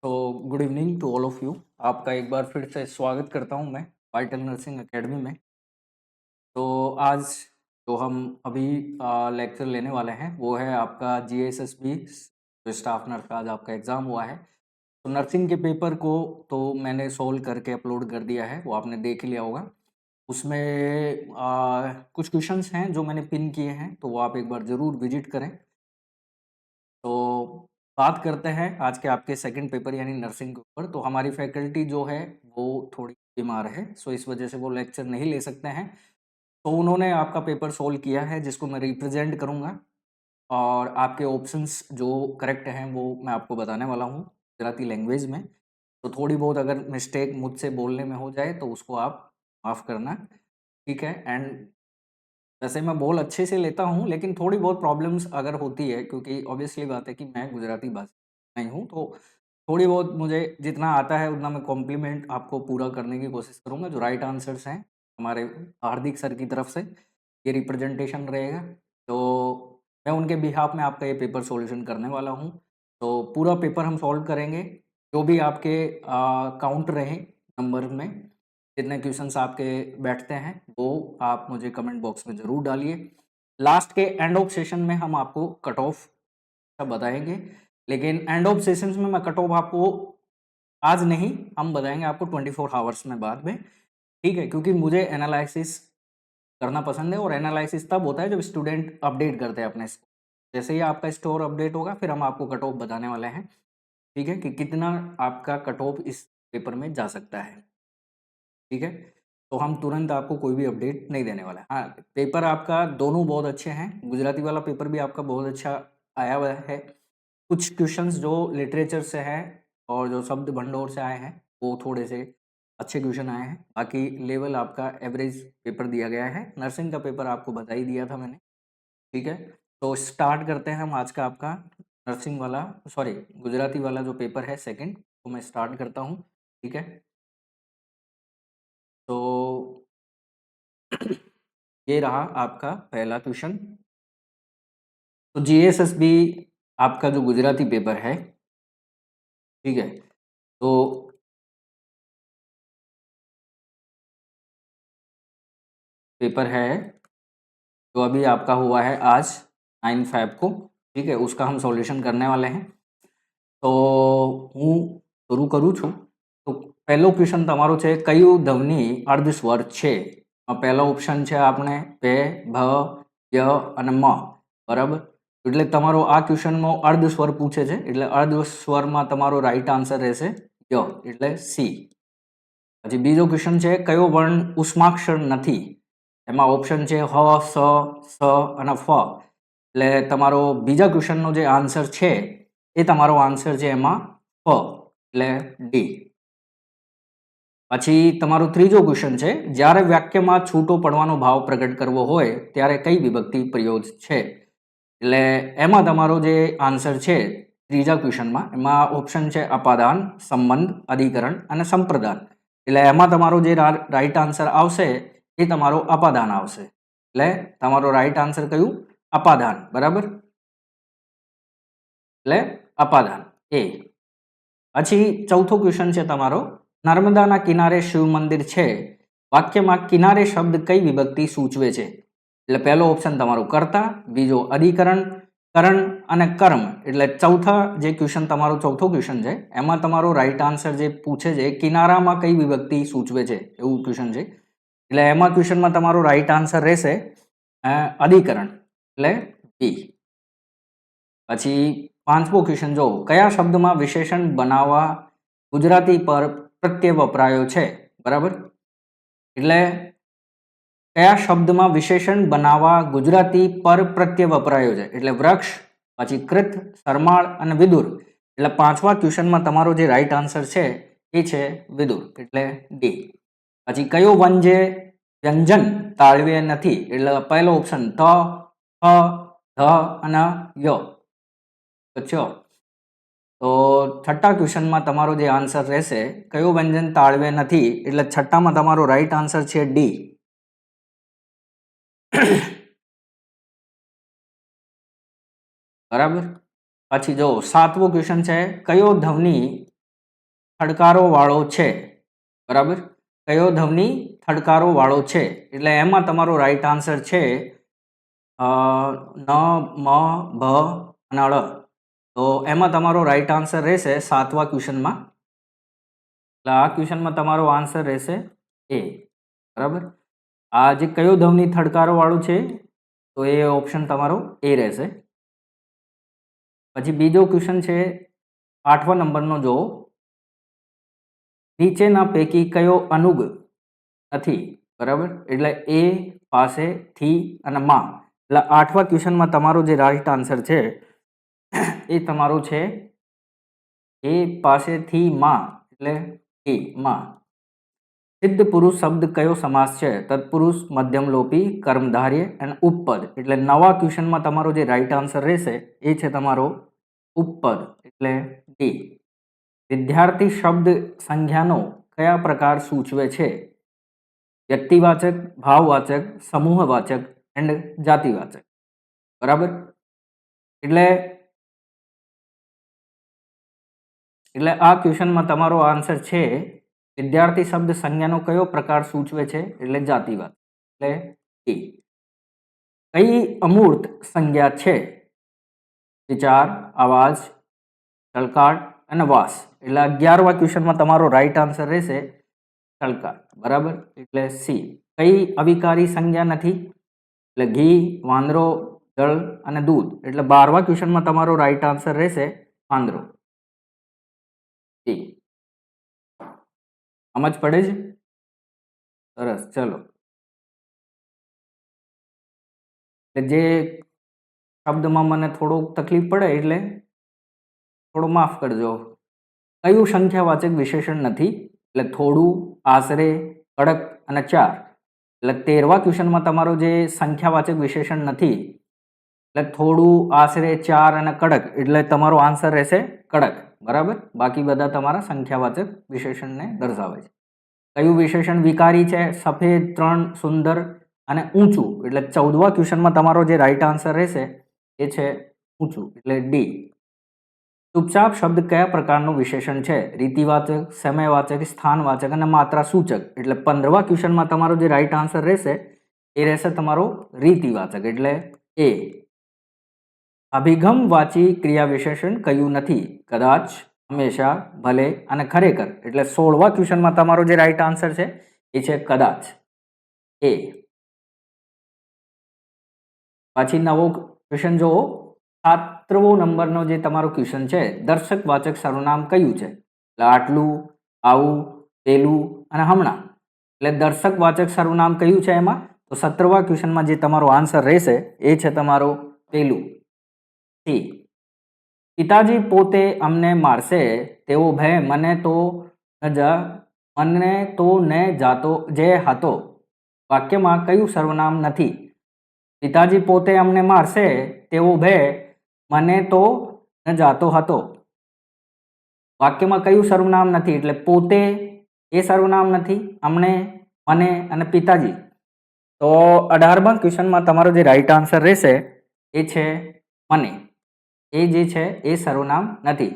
तो good evening to all of you. आपका एक बार फिर से स्वागत करता हूं मैं वाइटल नर्सिंग एकेडमी में। तो आज जो हम अभी लेक्चर लेने वाले हैं वो है आपका जीएसएसबी जो स्टाफ नर्स का आज आपका एग्ज़ाम हुआ है। तो नर्सिंग के पेपर को तो मैंने सोल्व करके अपलोड कर दिया है, वो आपने देख लिया होगा। उसमें कुछ क्वेश्चंस हैं जो मैंने पिन किए हैं, तो वो आप एक बार ज़रूर विजिट करें। तो बात करते हैं आज के आपके सेकंड पेपर यानी नर्सिंग के ऊपर। तो हमारी फैकल्टी जो है वो थोड़ी बीमार है, सो इस वजह से वो लेक्चर नहीं ले सकते हैं। तो उन्होंने आपका पेपर सोल्व किया है जिसको मैं रिप्रेजेंट करूँगा, और आपके ऑप्शंस जो करेक्ट हैं वो मैं आपको बताने वाला हूँ गुजराती लैंग्वेज में। तो थोड़ी बहुत अगर मिस्टेक मुझसे बोलने में हो जाए तो उसको आप माफ़ करना, ठीक है। एंड वैसे मैं बोल अच्छे से लेता हूँ, लेकिन थोड़ी बहुत प्रॉब्लम्स अगर होती है, क्योंकि ऑब्वियसली बात है कि मैं गुजराती भाषी नहीं हूँ, तो थोड़ी बहुत मुझे जितना आता है उतना मैं कॉम्प्लीमेंट आपको पूरा करने की कोशिश करूँगा। जो राइट आंसर्स हैं हमारे हार्दिक सर की तरफ से ये रिप्रेजेंटेशन रहेगा, तो मैं उनके बिहाफ में आपका ये पेपर सॉल्यूशन करने वाला हूँ। तो पूरा पेपर हम सॉल्व करेंगे, जो भी आपके काउंट रहे नंबर में, जितने क्वेश्चंस आपके बैठते हैं वो आप मुझे कमेंट बॉक्स में ज़रूर डालिए। लास्ट के एंड ऑफ सेशन में हम आपको कट ऑफ सब बताएंगे, लेकिन एंड ऑफ सेशंस में मैं कट ऑफ आपको आज नहीं, हम बताएंगे आपको 24 आवर्स में बाद में, ठीक है। क्योंकि मुझे एनालिसिस करना पसंद है, और एनालिसिस तब होता है जब स्टूडेंट अपडेट करते हैं अपने जैसे ही आपका स्टोर अपडेट होगा फिर हम आपको कट ऑफ बताने वाले हैं, ठीक है, कि कितना आपका कट ऑफ इस पेपर में जा सकता है, ठीक है। तो हम तुरंत आपको कोई भी अपडेट नहीं देने वाला है। हाँ, पेपर आपका दोनों बहुत अच्छे हैं, गुजराती वाला पेपर भी आपका बहुत अच्छा आया हुआ है। कुछ क्वेश्चंस जो लिटरेचर से हैं और जो शब्द भंडोर से आए हैं वो थोड़े से अच्छे क्वेश्चन आए हैं। बाकी लेवल आपका एवरेज पेपर दिया गया है। नर्सिंग का पेपर आपको बता ही दिया था मैंने, ठीक है। तो स्टार्ट करते हैं हम आज का आपका नर्सिंग वाला, सॉरी गुजराती वाला जो पेपर है सेकंड, तो मैं स्टार्ट करता हूँ, ठीक है। तो ये रहा आपका पहला क्वेश्चन। तो जीएसएसबी आपका जो गुजराती पेपर है, ठीक है, तो पेपर है जो अभी आपका हुआ है आज 9/5 को, ठीक है, उसका हम सॉल्यूशन करने वाले हैं। तो હું શરૂ કરું છું। તો પહેલો ક્વેશ્ચન તમારો છે, કયું ધ્વનિ અર્ધસ્વર છે? પહેલો ઓપ્શન છે આપણે પે, ભ, ય અને મ, બરાબર। એટલે તમારો આ ક્વેશ્ચનમાં અર્ધસ્વર પૂછે છે, એટલે અર્ધસ્વરમાં તમારો રાઈટ આન્સર રહેશે ય, એટલે સી। પછી બીજો ક્વેશ્ચન છે, કયો વર્ણ ઉષ્માક્ષર નથી? એમાં ઓપ્શન છે હ, સ, સ અને ફ। એટલે તમારો બીજા ક્વેશ્ચનનો જે આન્સર છે એ તમારો આન્સર છે એમાં ફ, એટલે ડી। પછી તમારો ત્રીજો ક્વેશ્ચન છે, જ્યારે વાક્યમાં છૂટો પડવાનો ભાવ પ્રગટ કરવો હોય ત્યારે કઈ વિભક્તિ પ્રયોજ છે? એટલે એમાં તમારો જે આન્સર છે ત્રીજા ક્વેશ્ચનમાં, એમાં ઓપ્શન છે અપાદાન, સંબંધ, અધિકરણ અને સંપ્રદાન। એટલે એમાં તમારો જે રાઈટ આન્સર આવશે એ તમારો અપાદાન આવશે। એટલે તમારો રાઈટ આન્સર કયું? અપાદાન, બરાબર। એટલે અપાદાન એ। પછી ચોથો ક્વેશ્ચન છે તમારો, નર્મદાના કિનારે શિવ મંદિર છે, વાક્યમાં કિનારે શબ્દ કઈ વિભક્તિ સૂચવે છે? એટલે પહેલો ઓપ્શન તમારો કર્તા, બીજો અધિકરણ, કરણ અને કર્મ। એટલે ચોથા જે ક્વેશ્ચન તમારો ચોથો ક્વેશ્ચન છે એમાં તમારો રાઈટ આન્સર જે પૂછે છે કિનારામાં કઈ વિભક્તિ સૂચવે છે એવું ક્વેશ્ચન છે। એટલે એમાં ક્વેશ્ચનમાં તમારો રાઈટ આન્સર રહેશે અધિકરણ, એટલે બી। પછી પાંચમો ક્વેશ્ચન જો, કયા શબ્દમાં વિશેષણ બનાવવા ગુજરાતી પર પ્રત્યય વપરાયો છે? બરાબર। એટલે કયા શબ્દમાં વિશેષણ બનાવવા ગુજરાતી પર પ્રત્યય વપરાયો છે? એટલે વૃક્ષ, પછી કૃત, સરમાળ અને વિદુર। એટલે પાંચમા ક્વેશ્ચનમાં તમારો જે રાઈટ આન્સર છે એ છે વિદુર, એટલે ડી। પછી કયો વ્યંજન તાળવે નથી? એટલે પહેલો ઓપ્શન ત, હ, ધ અને ય, તો તો છઠ્ઠા ક્વેશ્ચનમાં તમારો જે આન્સર રહેશે કયો વ્યંજન તાળવે નથી? એટલે છઠ્ઠામાં તમારો રાઈટ આન્સર છે ડી। બરાબર। પછી જો સાતમો ક્વેશ્ચન છે, કયો ધ્વનિ થડકારો વાળો છે, બરાબર? કયો ધ્વનિ થડકારો વાળો છે? એટલે એમાં તમારો રાઈટ આન્સર છે ન, મ, ભ અને ળ. તો એમાં તમારો રાઈટ આન્સર રહેશે 7મા ક્વેશ્ચનમાં. એટલે આ ક્વેશ્ચનમાં તમારો આન્સર રહેશે એ, બરાબર? આ જે કયો ધ્વનિ થડકારો વાળું છે તો એ ઓપ્શન તમારો એ રહેશે. પછી બીજો ક્વેશ્ચન છે 8મા નંબરનો. જો નીચેના પૈકી કયો અનુગ નથી, બરાબર? એટલે એ, પાસે, થી અને માં. એટલે 8મા ક્વેશ્ચનમાં તમારો જે રાઈટ આન્સર છે એ તમારો છે એ, પાસે, થી, માં. એટલે એ, માં. સિદ્ધ પુરુષ શબ્દ કયો સમાસ છે? તત્પુરુષ, મધ્યમલોપી, કર્મધારય અને ઉપપદ. એટલે 9મા ક્વેશ્ચનમાં તમારો જે રાઈટ આન્સર રહેશે એ છે તમારો ઉપપદ, એટલે ડી. વિદ્યાર્થી શબ્દ સંજ્ઞાનો કયા પ્રકાર સૂચવે છે? વ્યક્તિવાચક, ભાવવાચક, સમૂહવાચક એન્ડ જાતિવાચક, બરાબર? એટલે આ ક્વેશ્ચનમાં તમારો આન્સર છે વિદ્યાર્થી શબ્દ સંજ્ઞાનો કયો પ્રકાર સૂચવે છે? એટલે જાતિવાચક, એટલે ડી. કઈ અમૂર્ત સંજ્ઞા છે? વિચાર, આવાજ, ચળકાટ અને વાસ. એટલે 11મા ક્વેશ્ચનમાં તમારો રાઈટ આન્સર રહેશે ચળકાટ, બરાબર? એટલે સી. કઈ અવિકારી સંજ્ઞા નથી? એટલે ઘી, વાંદરો, જળ અને દૂધ. એટલે 12મા ક્વેશ્ચનમાં તમારો રાઈટ આન્સર રહેશે વાંદરો. સમજ પડે છે? સરસ. ચલો, જે શબ્દમાં મને થોડુંક તકલીફ પડે એટલે થોડું માફ કરજો. કયું સંખ્યાવાચક વિશેષણ નથી? એટલે થોડું, આશરે, કડક અને 4. એટલે 13મા ક્વેશ્ચનમાં તમારો જે સંખ્યાવાચક વિશેષણ નથી એટલે થોડું, આશરે, 4 અને કડક. એટલે તમારો આન્સર રહેશે કડક, બરાબર? બાકી બધા તમારા સંખ્યાવાચક વિશેષણને દર્શાવે છે. કયું વિશેષણ વિકારી છે? સફેદ, તૃણ, સુંદર અને ઊંચું. એટલે 14મા ક્વેશ્ચનમાં તમારો જે રાઈટ આન્સર રહેશે એ છે ઊંચું, એટલે ડી. ચૂપચાપ શબ્દ કયા પ્રકારનું વિશેષણ છે? રીતિવાચક, સમયવાચક, સ્થાનવાચક અને માત્રા સૂચક. એટલે 15મા ક્વેશ્ચનમાં તમારો જે રાઈટ આન્સર રહેશે એ રહેશે તમારો રીતિવાચક, એટલે એ. અભિગમવાચી ક્રિયા વિશેષણ કયું નથી? કદાચ, હંમેશા, ભલે અને ખરેખર. એટલે 16મા ક્વેશ્ચનમાં તમારો જે રાઈટ આન્સર છે એ છે કદાચ, એ. પછી નવો ક્વેશ્ચન જુઓ. 7મો નંબરનો જે તમારો ક્વેશ્ચન છે, દર્શકવાચક સર્વનામ કયું છે? એટલે આટલું, આવું, પેલું અને હમણાં. એટલે દર્શકવાચક સર્વનામ કયું છે એમાં? તો 17મા ક્વેશ્ચનમાં જે તમારો આન્સર રહેશે એ છે તમારો પેલું, સી. પિતાજી પોતે અમને મારશે તેવો ભય મને તો ન જાતો જે હતો. વાક્યમાં કયું સર્વનામ નથી? પિતાજી પોતે અમને મારશે તેવો ભય મને તો ન જાતો હતો. વાક્યમાં કયું સર્વનામ નથી? એટલે પોતે એ સર્વનામ નથી, અમને, મને અને પિતાજી. તો 18મા ક્વેશ્ચનમાં તમારો જે રાઈટ આન્સર રહેશે એ છે મને. એ જે છે એ સર્વનામ નથી.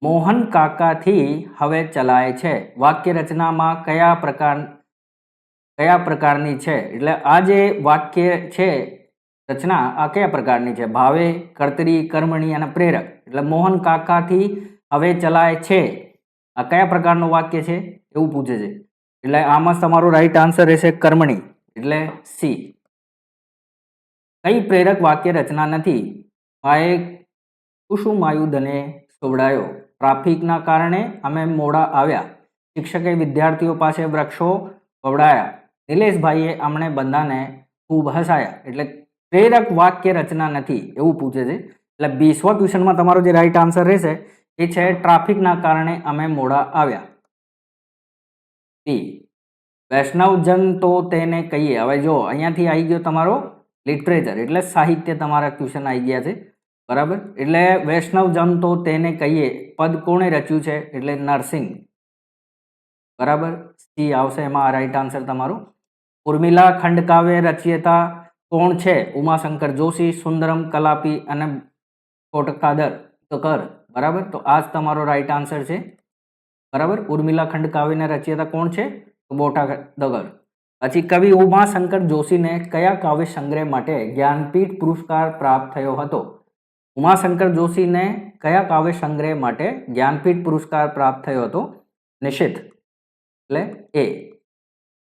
મોહન કાકાથી હવે ચલાય છે. વાક્ય રચનામાં કયા પ્રકારની છે? એટલે આ જે વાક્ય છે રચના આ કયા પ્રકારની છે? ભાવે, કર્તરી, કર્મણી અને પ્રેરક. એટલે મોહન કાકાથી હવે ચલાય છે, આ કયા પ્રકારનું વાક્ય છે એવું પૂછે છે. એટલે આમાં તમારો રાઈટ આન્સર રહેશે કર્મણી, એટલે સી. કઈ પ્રેરક વાક્ય રચના નથી? માએ કુસુમાયુધને સોવડાયો. ટ્રાફિકના કારણે અમે મોડા આવ્યા. શિક્ષકે વિદ્યાર્થીઓ પાસે વૃક્ષો વવડાયા. નિલેશભાઈએ અમને બધાને ખૂબ હસાયા. એટલે પ્રેરક વાક્ય રચના નથી એવું પૂછે છે. એટલે 20મા ક્વેશ્ચનમાં તમારો જે રાઈટ આન્સર રહેશે એ છે ટ્રાફિકના કારણે અમે મોડા આવ્યા, બી. વૈષ્ણવજન તો તેને કહીએ. હવે જો અહીંયાથી આવી ગયો તમારો લિટરેચર, એટલે સાહિત્ય તમારા ક્વેશ્ચન આવી ગયા છે, બરાબર? એટલે વૈષ્ણવજન તો તેને કહીએ પદ કોણે રચ્યું છે? એટલે નરસિંહ, બરાબર? સી આવશે એમાં રાઈટ આન્સર તમારો. ઉર્મિલા ખંડકાવ્ય રચયિતા કોણ છે? ઉમાશંકર જોશી, સુંદરમ કલાપી અને કોટકાદર કર, બરાબર? તો આ જ તમારો રાઈટ આન્સર છે. બરાબર. ઉર્મિલાખંડ કાવ્યના રચયિતા કોણ છે? તો બોટા દગર. પછી કવિ ઉમાશંકર જોશીને કયા કાવ્ય સંગ્રહ માટે જ્ઞાનપીઠ પુરસ્કાર પ્રાપ્ત થયો હતો? ઉમાશંકર જોશીને કયા કાવ્ય સંગ્રહ માટે જ્ઞાનપીઠ પુરસ્કાર પ્રાપ્ત થયો હતો? નિશિથ એટલે એ.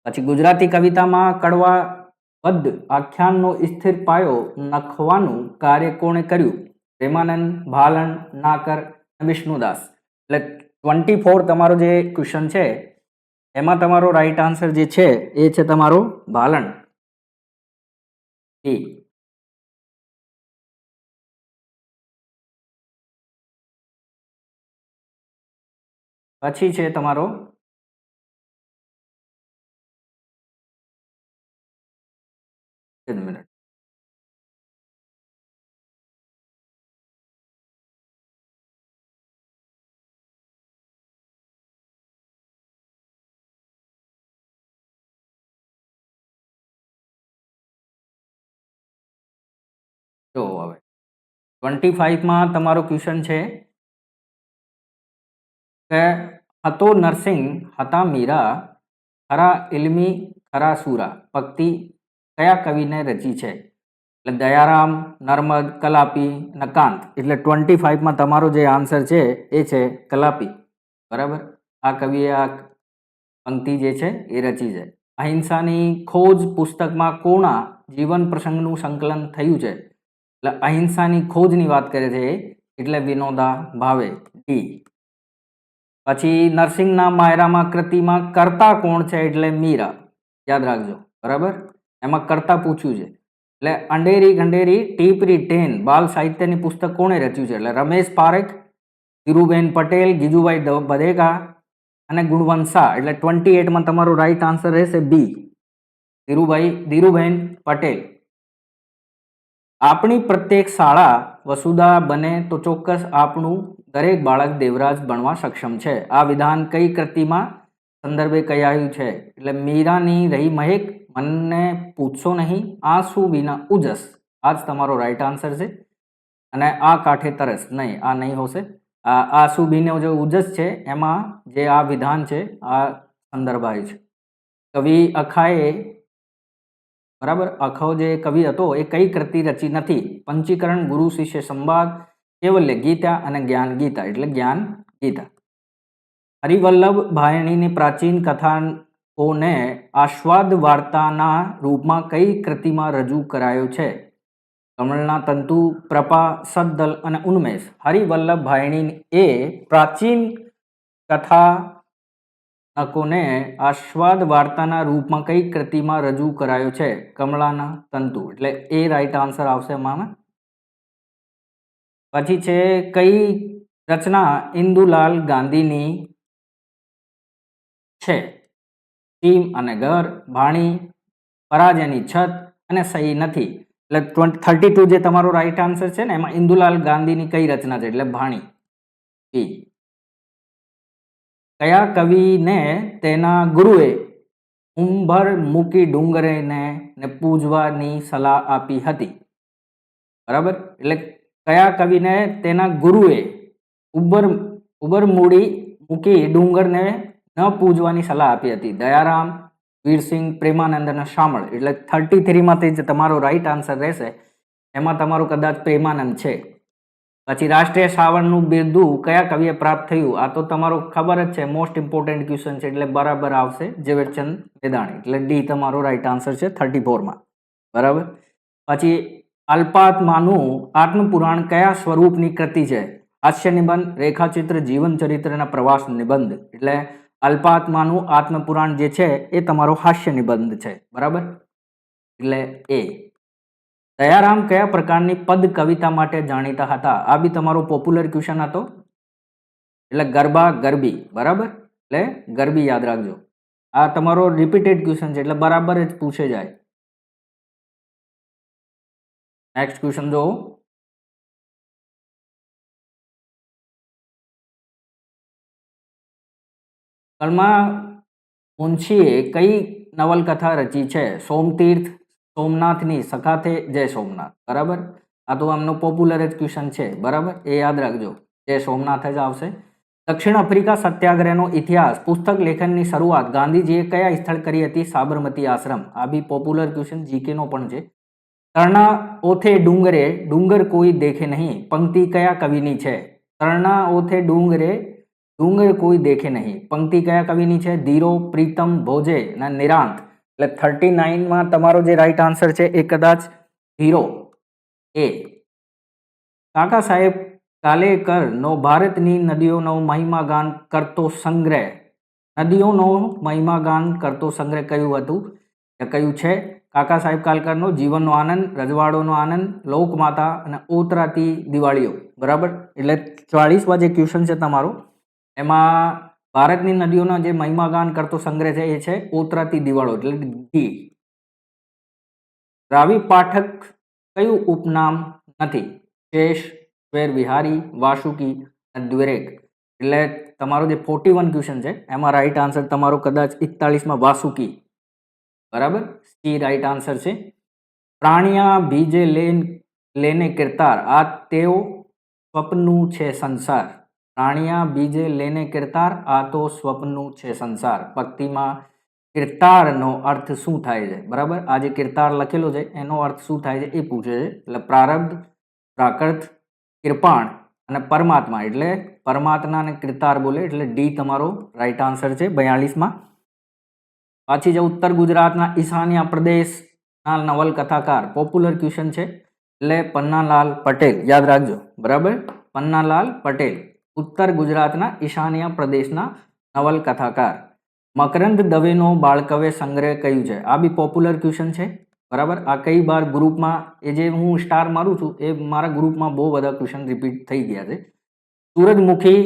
પછી ગુજરાતી કવિતામાં કડવા પદ આખ્યાનનો સ્થિર પાયો નખવાનું કાર્ય કોણે કર્યું? પ્રેમાનંદ, ભાલણ, નાકર, વિષ્ણુદાસ. એટલે 24 તમારો જે ક્વેશ્ચન છે એમાં તમારો રાઈટ આન્સર જે છે એ છે તમારો ભાલણ. એ. પછી છે તમારો મિનિટ જો હવે 25માં તમારો ક્વેશ્ચન છે કે હતો નરસિંહ હતા મીરા, ખરા ઇલ્મી ખરા સુરા પંક્તિ કયા કવિને રચી છે? એટલે દયારામ, નર્મદ, કલાપી અને કાંત. એટલે 25માં તમારો જે આન્સર છે એ છે કલાપી. બરાબર. આ કવિએ આ પંક્તિ જે છે એ રચી છે. અહિંસાની ખોજ પુસ્તકમાં કોના જીવન પ્રસંગનું સંકલન થયું છે? એટલે અહિંસાની ખોજની વાત કરે છે એટલે વિનોદા ભાવે. ડી. પછી નરસિંહના માયરામાં કૃતિમાં કર્તા કોણ છે? એટલે મીરા. યાદ રાખજો. બરાબર. એમાં કર્તા પૂછ્યું છે. એટલે અંડેરી ગંડેરી ટીપરી ટેન બાલ સાહિત્યની પુસ્તક કોણે રચ્યું છે? એટલે રમેશ પારેખ, ધીરુબેન પટેલ, ગીજુભાઈ બધેકા અને ગુણવંત શાહ. એટલે 28માં તમારો રાઈટ આન્સર રહેશે બી, ધીરુબેન પટેલ. આપણી પ્રત્યેક શાળા વસુધા બને તો ચોક્કસ આપણું દરેક બાળક દેવરાજ બનવા સક્ષમ છે. આ વિધાન કઈ કૃતિમાં સંદર્ભે કહેવાયું છે? એટલે મીરાની રહી મહેક, મનને પૂછશો નહીં, આંસુ વિના ઉજસ. આ જ તમારો રાઈટ આન્સર છે. અને આ કાંઠે તરસ નહીં, આ નહીં હોશે. આ આંસુ બીનો જે ઉજસ છે એમાં જે આ વિધાન છે આ સંદર્ભાય છે. કવિ અખાએ બરાબર અખો જે કવિ હતો એ કઈ કૃતિ રચી નથી? પંચીકરણ, ગુરુ શિષ્ય સંવાદ, કેવલ્ય ગીતા અને જ્ઞાન ગીતા. એટલે જ્ઞાન ગીતા. હરિવલ્લભ ભાયણીની પ્રાચીન કથાઓને આસ્વાદ વાર્તાના રૂપમાં કઈ કૃતિમાં રજૂ કરાયો છે? કમળના તંતુ, પ્રપા, સદ્દલ અને ઉન્મેષ. હરિવલ્લભ ભાયણી એ પ્રાચીન કથાનકોને આસ્વાદ વાર્તાના રૂપમાં કઈ કૃતિમાં રજૂ કરાયો છે? કમળાના તંતુ. એટલે એ રાઈટ આન્સર આવશે એમાં. પછી છે કઈ રચના ઇન્દુલાલ ગાંધીની છે? ટીમ અને ઘર, ભાણી, પરાજયની છત અને સહી નથી. એટલે 32 જે તમારો રાઈટ આન્સર છે ને એમાં ઇન્દુલાલ ગાંધીની કઈ રચના છે? એટલે ભાણી. બી. કયા કવિને તેના ગુરુએ ઉંભર મૂકી ડુંગરેને પૂજવાની સલાહ આપી હતી? બરાબર. એટલે કયા કવિને તેના ગુરુએ ઉબર મૂકી ડુંગરને ન પૂજવાની સલાહ આપી હતી? દયારામ, વીરસિંહ, પ્રેમાનંદ અને શામળ. એટલે 33માંથી જ તમારો રાઈટ આન્સર રહેશે. એમાં તમારું કદાચ પ્રેમાનંદ છે. પછી રાષ્ટ્રીય શ્રાવણનું બિરુદ કયા કવિએ પ્રાપ્ત થયું? આ તો તમારો ખબર જ છે, મોસ્ટ ઇમ્પોર્ટન્ટ ક્વેશ્ચન છે એટલે બરાબર આવશે ઝવેરચંદ મેઘાણી. એટલે ડી તમારો રાઈટ આન્સર છે 34માં. બરાબર. પછી અલ્પાત્માનું આત્મપુરાણ કયા સ્વરૂપની કૃતિ છે? હાસ્ય નિબંધ, રેખાચિત્ર, જીવન ચરિત્ર અને પ્રવાસ નિબંધ. એટલે અલ્પાત્માનું આત્મપુરાણ જે છે એ તમારો હાસ્ય નિબંધ છે. બરાબર. એટલે એ. દયારામ કયા પ્રકારની પદ કવિતા માટે જાણીતા હતા? આ બી તમારો પોપ્યુલર ક્વેશ્ચન હતો. એટલે ગરબા, ગરબી. બરાબર. એટલે ગરબી યાદ રાખજો. આ તમારો રિપીટેડ ક્વેશ્ચન છે એટલે બરાબર જ પૂછે જાય. નેક્સ્ટ ક્વેશ્ચન જો. કલમા મુનશીએ કઈ નવલકથા રચી છે? સોમતીર્થ, સોમનાથની સખાથે, જય સોમનાથ. બરાબર. આ તો આમનો પોપ્યુલર જ ક્વેશ્ચન છે. બરાબર. એ યાદ રાખજો. જય સોમનાથ જ આવશે. દક્ષિણ આફ્રિકા સત્યાગ્રહનો ઇતિહાસ પુસ્તક લેખનની શરૂઆત ગાંધીજીએ કયા સ્થળ કરી હતી? સાબરમતી આશ્રમ. આ બી પોપ્યુલર ક્વેશ્ચન જીકેનો પણ છે. તરણા ઓથે ડુંગરે ડુંગર કોઈ દેખે નહીં પંક્તિ કયા કવિની છે? તરણા ઓથે ડુંગરે ડુંગર કોઈ દેખે નહીં પંક્તિ કયા કવિની છે? ધીરો, પ્રીતમ, ભોજે અને નિરાંત. એટલે 39માં તમારો જે રાઈટ આન્સર છે એ કદાચ ધીરો એ. કાકા સાહેબ કાલેકરનો ભારતની નદીઓનો મહિમાગાન કરતો સંગ્રહ, નદીઓનો મહિમાગાન કરતો સંગ્રહ કયું હતું? કયું છે? કાકા સાહેબ કાલેકરનો જીવનનો આનંદ, રજવાડોનો આનંદ, લોકમાતા અને ઓતરાતી દિવાળીઓ. બરાબર. એટલે 40માં જે ક્વેશ્ચન છે તમારો એમાં ભારતની નદીઓનો જે મહિમાગાન કરતો સંગ્રહ છે એ છે ઓતરાતી દિવાળો એટલે ડી. રાવી પાઠક કયું ઉપનામ નથી? શેષ, સ્વેર વિહારી, વાસુકી અને દ્વેરેક. એટલે તમારો જે 41 ક્વેશ્ચન છે એમાં રાઈટ આન્સર તમારો કદાચ 41માં વાસુકી. બરાબર. સી રાઈટ આન્સર છે. પ્રાણિયા બીજે લેને કિરતાર આ તેઓ સ્વપ્નનું છે સંસાર. પ્રાણિયા બીજે લેને કિરતાર આ તો સ્વપ્નનું છે સંસાર. પંક્તિમાં કિરતારનો અર્થ શું થાય છે? બરાબર. આ જે કિરતાર લખેલો છે એનો અર્થ શું થાય છે એ પૂછે છે. એટલે પ્રારબ્ધ, પ્રાકૃત, કૃપાણ અને પરમાત્મા. એટલે પરમાત્મા અને કિરતાર બોલે એટલે ડી તમારો રાઈટ આન્સર છે 42માં. પાછી જે ઉત્તર ગુજરાતના ઈશાન્ય પ્રદેશના નવલકથાકાર પોપ્યુલર ક્વેશ્ચન છે એટલે પન્નાલાલ પટેલ. યાદ રાખજો. બરાબર. પન્નાલાલ પટેલ ઉત્તર ગુજરાતના ઈશાન્ય પ્રદેશના નવલકથાકાર. મકરંદ દવેનો બાળકવ્ય સંગ્રહ કયું છે? આ બી પોપ્યુલર ક્વેશ્ચન છે. બરાબર. આ કઈ બાર ગ્રુપમાં એ જે હું સ્ટાર મારું છું એ મારા ગ્રુપમાં બહુ બધા ક્વેશ્ચન રિપીટ થઈ ગયા છે. સૂરજમુખી,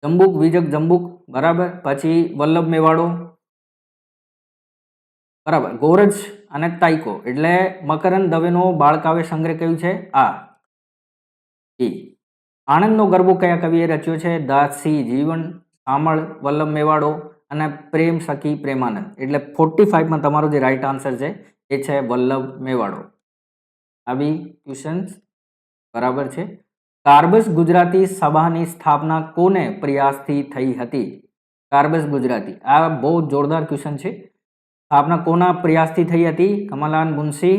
જંબુક, વિજક જંબુક. બરાબર. પછી વલ્લભ મેવાડો. બરાબર. ગોરજ અને તાઇકો. એટલે મકરંદ દવેનો બાળકાવ્ય સંગ્રહ કયું છે? આ. આણંદનો ગરબો કયા કવિએ રચ્યો છે? દાસી જીવન, શામળ, વલ્લભ મેવાડો અને પ્રેમ સખી પ્રેમાનંદ. એટલે 45માં તમારો જે રાઈટ આન્સર છે એ છે વલ્લભ મેવાડો. આવી ક્વેશ્ચન બરાબર છે. કાર્બસ ગુજરાતી સભાની સ્થાપના કોને પ્રયાસથી થઈ હતી? કાર્બસ ગુજરાતી આ બહુ જોરદાર ક્વેશ્ચન છે. સ્થાપના કોના પ્રયાસથી થઈ હતી? કમલાન મુનશી,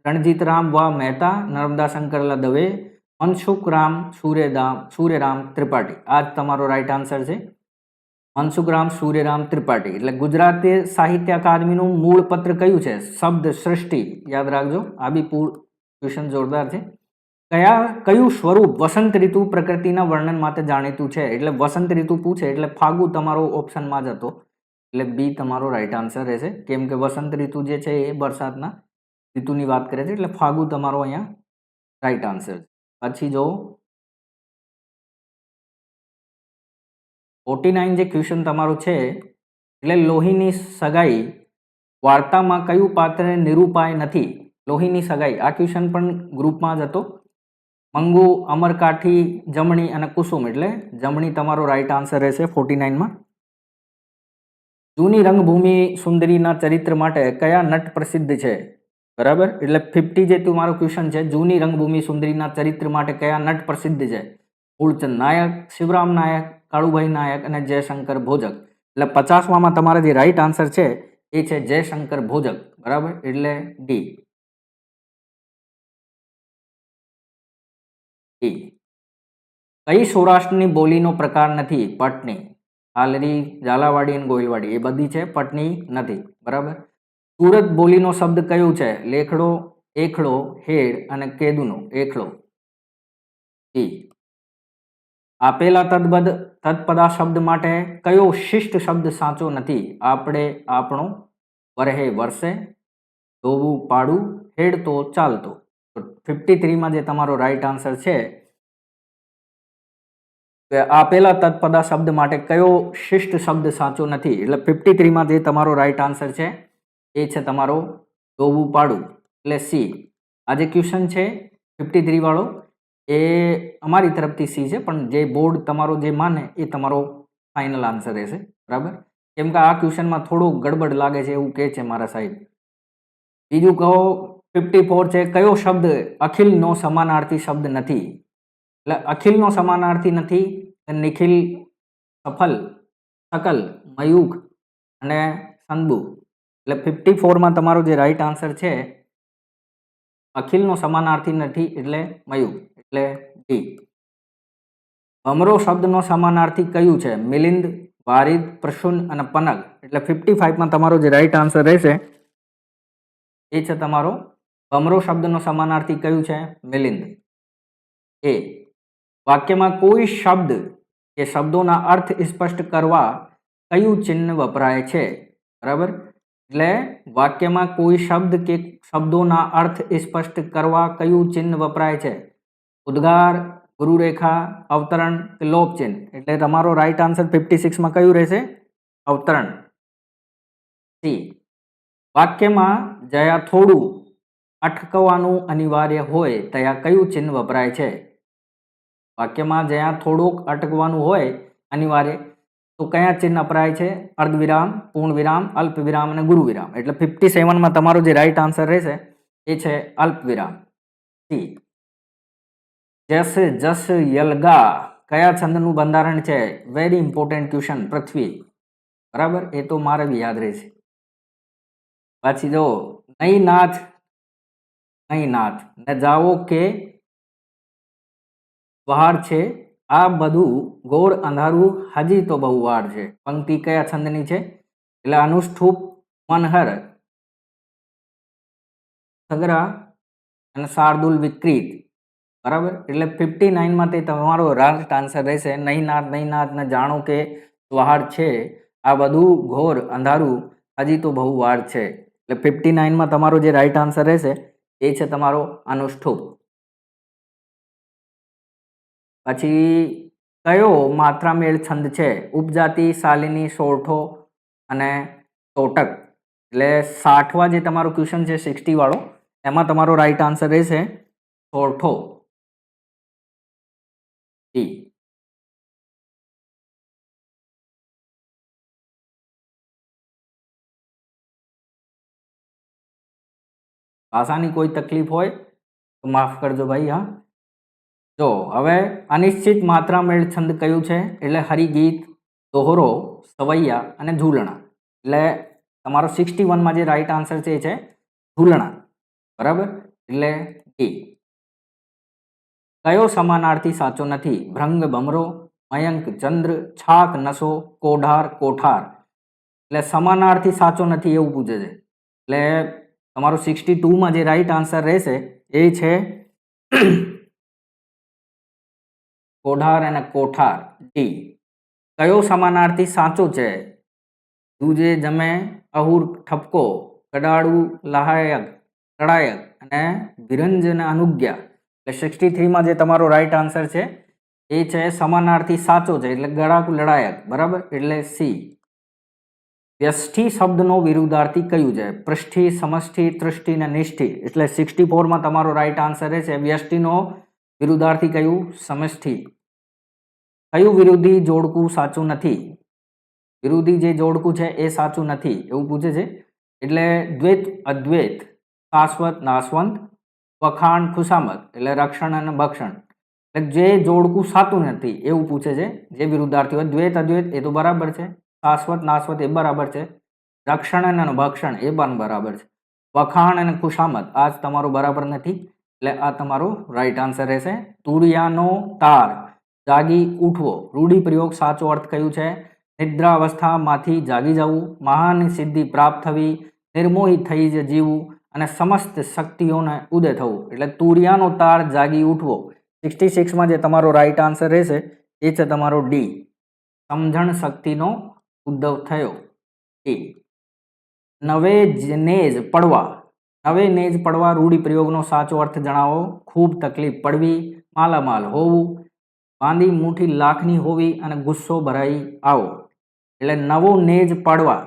રણજીતરામ વા મહેતા, નર્મદા શંકરલા દવે, મનસુખરામ સૂર્યરામ ત્રિપાઠી. આ જ તમારો રાઈટ આન્સર છે. મનસુખરામ સૂર્યરામ ત્રિપાઠી. એટલે ગુજરાતી સાહિત્ય અકાદમીનું મૂળ પત્ર કયું છે? શબ્દ સૃષ્ટિ. યાદ રાખજો. આ બી ક્વેશ્ચન જોરદાર છે. કયું સ્વરૂપ વસંત ઋતુ પ્રકૃતિના વર્ણન માટે જાણીતું છે? એટલે વસંત ઋતુ પૂછે એટલે ફાગુ તમારો ઓપ્શનમાં જ હતો એટલે બી તમારો રાઈટ આન્સર રહેશે. કેમ કે વસંત ઋતુ જે છે એ વરસાદના ઋતુની વાત કરે છે એટલે ફાગુ તમારો અહીંયા રાઈટ આન્સર. પછી જો 49 જે ક્વેશ્ચન તમારો છે એટલે લોહીની સગાઈ વાર્તામાં કયું પાત્ર નિરૂપાય નથી? લોહીની સગાઈ આ ક્વેશ્ચન પણ ગ્રુપમાં જ હતો. મંગુ, અમરકાઠી, જમણી અને કુસુમ. એટલે જમણી તમારો રાઈટ આન્સર રહેશે 49માં. જૂની રંગભૂમિ સુંદરીના ચરિત્ર માટે કયા નટ પ્રસિદ્ધ છે? બરાબર. એટલે 50 જે તમારો ક્વેશ્ચન છે જૂની રંગભૂમિ સુંદરીના ચરિત્ર માટે કયા નટ પ્રસિદ્ધ છે? મૂળચંદ નાયક, શિવરામ નાયક, કાળુભાઈ નાયક અને જયશંકર ભોજક. એટલે 50માં તમારા જે રાઈટ આન્સર છે એ છે જયશંકર ભોજક. બરાબર. એટલે ડી. કઈ સૌરાષ્ટ્રની બોલીનો પ્રકાર નથી? પટની. હાલરી, ઝાલાવાડી અને ગોહિલવાડી એ બધી છે, પટની નથી. બરાબર. સુરત બોલીનો શબ્દ કયું છે? લેખડો, એકડો, હેડ અને કેદુનો. એકડો. આપેલા તત્પદા શબ્દ માટે કયો શિષ્ટ શબ્દ સાચો નથી? આપણે, આપણો, વરહે, વર્ષે, ધોવું, પાડું, હેડ તો ચાલતો. 53માં જે તમારો રાઈટ આન્સર છે આપેલા તત્પદા શબ્દ માટે કયો શિષ્ટ શબ્દ સાચો નથી? એટલે 53માં જે તમારો રાઈટ આન્સર છે એ છે તમારો ધોવું, પાડું. એટલે સી. આ જે ક્વેશ્ચન છે 53 વાળો એ અમારી તરફથી સી છે પણ જે બોર્ડ તમારો જે માને એ તમારો ફાઇનલ આન્સર રહેશે. બરાબર. કેમ કે આ ક્વેશ્ચનમાં થોડું ગડબડ લાગે છે એવું કહે છે મારા સાહેબ. બીજું કહો 54 છે કયો શબ્દ અખિલનો સમાનાર્થી શબ્દ નથી? એટલે અખિલનો સમાનાર્થી નથી નિખિલ, સફલ, શકલ, મયુખ અને સંદુ. એટલે 54માં તમારો જે રાઈટ આન્સર છે અખિલનો સમાનાર્થી નથી એટલે મયુખ એટલે ડી. ભમરો શબ્દનો સમાનાર્થી કયું છે? મિલિંદ, વારિદ, પ્રસૂન અને પનગ. એટલે 55માં તમારો જે રાઈટ આન્સર રહેશે એ છે તમારો ભમરો શબ્દનો સમાનાર્થી કયું છે? મિલિંદ. એ. વાક્યમાં કોઈ શબ્દ કે શબ્દોના અર્થ સ્પષ્ટ કરવા કયું ચિહ્ન વપરાય છે? બરાબર. એટલે વાક્યમાં કોઈ શબ્દ કે શબ્દોના અર્થ સ્પષ્ટ કરવા કયું ચિહ્ન વપરાય છે? ઉદ્ગાર, ગુરુરેખા, અવતરણ કે લોપ ચિહ્ન. એટલે તમારો રાઈટ આન્સર 56માં કયું રહેશે? અવતરણ. સી. વાક્યમાં જ્યાં થોડું અટકવાનું અનિવાર્ય હોય ત્યાં કયું ચિહ્ન વપરાય છે? વાક્યમાં જ્યાં થોડુંક અટકવાનું હોય અનિવાર્ય તો કયા ચિહ્ન વપરાય છે? અર્ધવિરામ, પૂર્ણ વિરામ, અલ્પ વિરામ અને ગુરુ વિરામ. એટલે 57માં તમારો જે રાઈટ આન્સર રહેશે એ છે અલ્પ વિરામ. સી. જસ, જસ, યલગા કયા છંદનું બંધારણ છે? Very important question. પૃથ્વી. બરાબર, એ તો મારે બી યાદ રહેશે. પછી જો નહીં નાથ, નહીં નાથ ને જાઓ કે વાર છે, આ બધું ગોળ અંધારું હજી તો બહુ વાર છે. પંક્તિ કયા છંદની છે? એટલે અનુષ્ઠુપ, મનહર, સગરા અને શાર્દુલ વિકૃત. બરાબર, એટલે 59માં તે તમારો રાઈટ આન્સર રહેશે નહીં નાથ, નહીં નાથ ને જાણો કે વાર છે, આ બધું ઘોર અંધારું હજી તો બહુ વાર છે. એટલે 59માં તમારો જે રાઈટ આન્સર રહેશે એ છે તમારો અનુષ્ઠુપ. પછી કયો માત્રામેળ છંદ છે? ઉપજાતિ, શાલિની, સોરઠો અને તોટક. એટલે 60વા જે તમારો ક્વેશ્ચન છે 60 વાળો એમાં તમારો રાઈટ આન્સર રહેશે સોરઠો. ડી. ભાષાની કોઈ તકલીફ હોય તો માફ કરજો ભાઈ. હા, જો હવે અનિશ્ચિત માત્રામેળ છંદ કયું છે? એટલે હરિગીત, દોહરો, સવૈયા અને ઝૂલણા. એટલે તમારો 61માં જે રાઈટ આન્સર છે એ છે ઝૂલણા. બરાબર, એટલે ડી. કયો સમાનાર્થી સાચો નથી? ભ્રંગ, ભમરો, મયંક, ચંદ્ર, છાક, નશો, કોઢાર, કોઠાર. એટલે સમાનાર્થી સાચો નથી એવું પૂછે છે. એટલે તમારો 62માં જે રાઈટ આન્સર રહેશે એ છે કોઢાર અને કોઠાર. ડી. કયો સમાનાર્થી સાચો છે? દૂજે, જમે, અહુર, ઠપકો, કડાળું, લહાયક, તડાયક અને વિરંજ અને અનુજ્ઞા. એટલે 63માં જે તમારો રાઈટ આન્સર છે એ છે સમાનાર્થી સાચો છે એટલે ગળાકુ લડાયક. બરાબર, એટલે સી. વ્યષ્ટિ શબ્દનો વિરુદ્ધાર્થી કયું છે? પૃષ્ઠી, સમષ્ટિ, તૃષ્ટિ અને નિષ્ઠિ. એટલે 64માં તમારો રાઈટ આન્સર છે વ્યષ્ટિનો વિરુદ્ધાર્થી કયું? સમષ્ટિ. કયું વિરોધી જોડકું સાચું નથી? વિરોધી જે જોડકું છે એ સાચું નથી એવું પૂછે છે. એટલે દ્વૈત, અદ્વૈત, શાશ્વત, નાશવંત, વખાણ, ખુશામત. એટલે રક્ષણ અને ભક્ષણ. એટલે જે જોડકું સાચું નથી એવું પૂછે છે. જે વિરુદ્ધાર્થી હોય દ્વૈત, અદ્વૈત એ તો બરાબર છે, શાશ્વત, નાશવત એ બરાબર છે, રક્ષણ અને ભક્ષણ એ પણ બરાબર છે, વખાણ અને ખુશામત આ જ તમારો બરાબર નથી. એટલે આ તમારો રાઈટ આન્સર રહેશે તુરિયાનો તાર, જાગી ઉઠવો. રૂઢિપ્રયોગ સાચો અર્થ કયું છે? નિદ્રાવસ્થામાંથી જાગી જવું, મહાન સિદ્ધિ પ્રાપ્ત થવી, નિર્મોહી થઈ જ જીવવું અને સમસ્ત શક્તિઓને ઉદય થવું. એટલે તુરિયાનો તાર, જાગી ઉઠવો. 66માં જે તમારો રાઈટ આન્સર રહેશે એ છે તમારો ડી. સમજણ શક્તિનો ઉદ્ભવ થયો. ડી. નવે નેજ પડવા. નવે નેજ પડવા રૂઢિપ્રયોગનો સાચો અર્થ જણાવો. ખૂબ તકલીફ પડવી, માલામાલ હોવું, બાંધી મુઠ્ઠી લાખની હોવી અને ગુસ્સો ભરાઈ આવો. એટલે નવો નેજ પડવા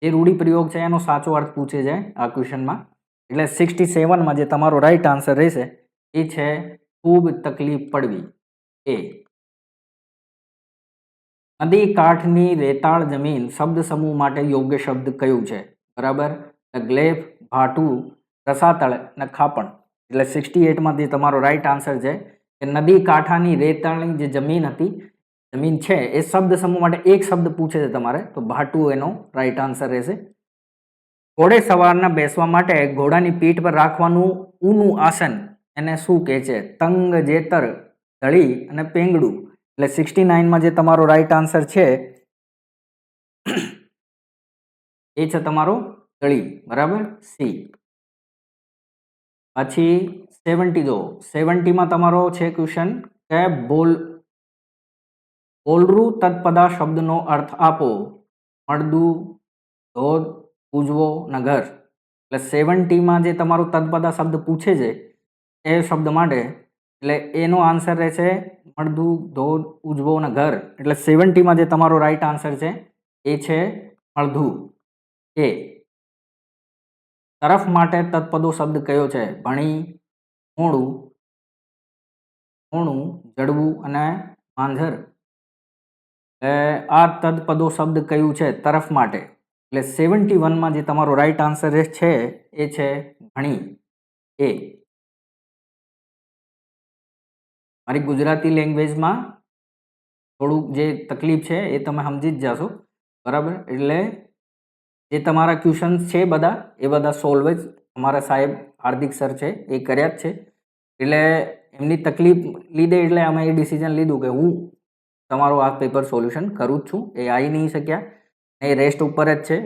જે રૂઢિપ્રયોગ છે એનો સાચો અર્થ પૂછે છે આ ક્વેશ્ચનમાં. એટલે 67માં જે તમારો રાઈટ આન્સર રહેશે એ છે ખૂબ તકલીફ પડવી. એ. નદી કાંઠની રેતાળ જમીન શબ્દ સમૂહ માટે યોગ્ય શબ્દ કયું છે? બરાબર, ગ્લેફ, ભાટું, રસાતળ અને ખાપણ. એટલે 68માં જે તમારો રાઈટ આન્સર છે કે નદી કાંઠાની રેતાળની જે જમીન હતી જમીન છે એ શબ્દ સમૂહ માટે એક શબ્દ પૂછે છે તમારે, તો ભાટુ એનો રાઈટ આન્સર રહેશે. ઘોડે સવારના બેસવા માટે ઘોડાની પીઠ પર રાખવાનું ઊનું આસન એને શું કહે છે? તંગ, જેતર, ધળી અને પેંગડું. એટલે 69માં જે તમારો રાઈટ આન્સર છે એ છે તમારો ધળી, બરાબર, સી. પછી 70 જો 70માં તમારો છે ક્વેશ્ચન કે બોલરું તત્પદા શબ્દનો અર્થ આપો. મળદું, ધોધ, ઉજવો ને ઘર. એટલે 70માં જે તમારું તત્પદા શબ્દ પૂછે છે એ શબ્દ માટે એટલે એનો આન્સર રહેશે મળદું, ધોધ, ઉજવો ને ઘર. એટલે 70માં જે તમારો રાઈટ આન્સર છે એ છે મળદું, એ. તરફ માટે તત્પદો શબ્દ કયો છે? ભણી, મોડું, મોણું, જડવું અને માંઝર. આ તદપદો શબ્દ કયું છે તરફ માટે? એટલે 71માં જે તમારો રાઈટ આન્સર છે એ છે ભણી, એ. મારી ગુજરાતી લેંગ્વેજમાં થોડુંક જે તકલીફ છે એ તમે સમજી જ જાશો, બરાબર. એટલે જે તમારા ક્વેશ્ચન્સ છે બધા એ બધા સોલ્વ જ અમારા સાહેબ હાર્દિક સર છે એ કર્યા જ છે. એટલે એમની તકલીફ લીધે એટલે અમે એ ડિસિઝન લીધું કે હું તમારું આ પેપર સોલ્યુશન કરું જ છું. એ આવી નહીં શક્યા, એ રેસ્ટ ઉપર જ છે.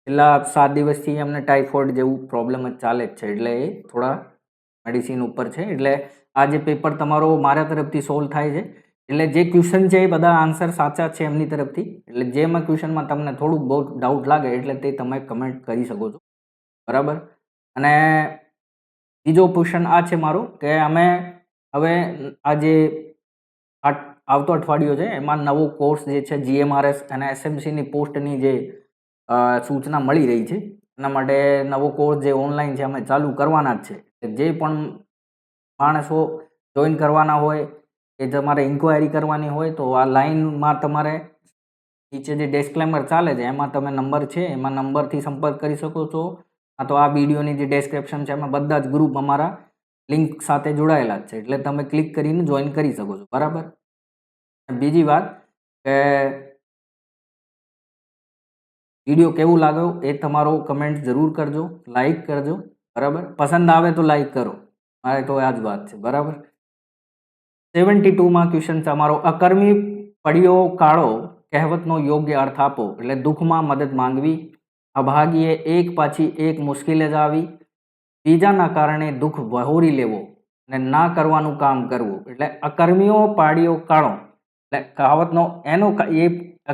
છેલ્લા 7 દિવસથી અમને ટાઇફોઇડ જેવું પ્રોબ્લેમ જ ચાલે જ છે, એટલે એ થોડા મેડિસિન ઉપર છે. એટલે આ જે પેપર તમારો મારા તરફથી સોલ્વ થાય છે, એટલે જે ક્વેશ્ચન છે એ બધા આન્સર સાચા છે એમની તરફથી. એટલે જેમાં ક્વેશ્ચનમાં તમને થોડુંક બહુ ડાઉટ લાગે એટલે તે તમે કમેન્ટ કરી શકો છો, બરાબર. અને બીજો ક્વેશ્ચન આ છે મારો કે અમે હવે આ જે આવતો અઠવાડિયો છે એમાં નવો કોર્સ જે છે GMRS અને SMCની પોસ્ટની જે સૂચના મળી રહી છે, એના માટે નવો કોર્સ જે ઓનલાઈન છે અમે ચાલુ કરવાના જ છે. જે પણ માણસો જોઈન કરવાના હોય કે તમારે ઇન્ક્વાયરી કરવાની હોય તો આ લાઈનમાં તમારે નીચે જે ડિસ્ક્લેમર ચાલે છે એમાં તમે નંબર છે એમાં નંબરથી સંપર્ક કરી શકો છો. આ તો આ વિડીયોની જે ડિસ્ક્રિપ્શન છે એમાં બધા જ ગ્રુપ અમારા લિંક સાથે જોડાયેલા જ છે, એટલે તમે ક્લિક કરીને જોઈન કરી શકો છો, બરાબર. બીજી વાત કે વિડીયો કેવું લાગ્યો એ તમારો કમેન્ટ જરૂર કરજો, લાઈક કરજો, બરાબર. પસંદ આવે તો લાઈક કરો, મારે તો આ જ વાત છે, બરાબર. 72માં ક્વેશ્ચન તમારો અકર્મી પડ્યો કાળો કહેવતનો યોગ્ય અર્થ આપો. એટલે દુઃખમાં મદદ માંગવી, અભાગીએ એક પાછી એક મુશ્કેલ જ આવી, બીજાના કારણે દુઃખ વહોરી લેવો અને ના કરવાનું કામ કરવું. એટલે અકર્મીઓ પાડ્યો કાળો એટલે કહાવતનો એનો એ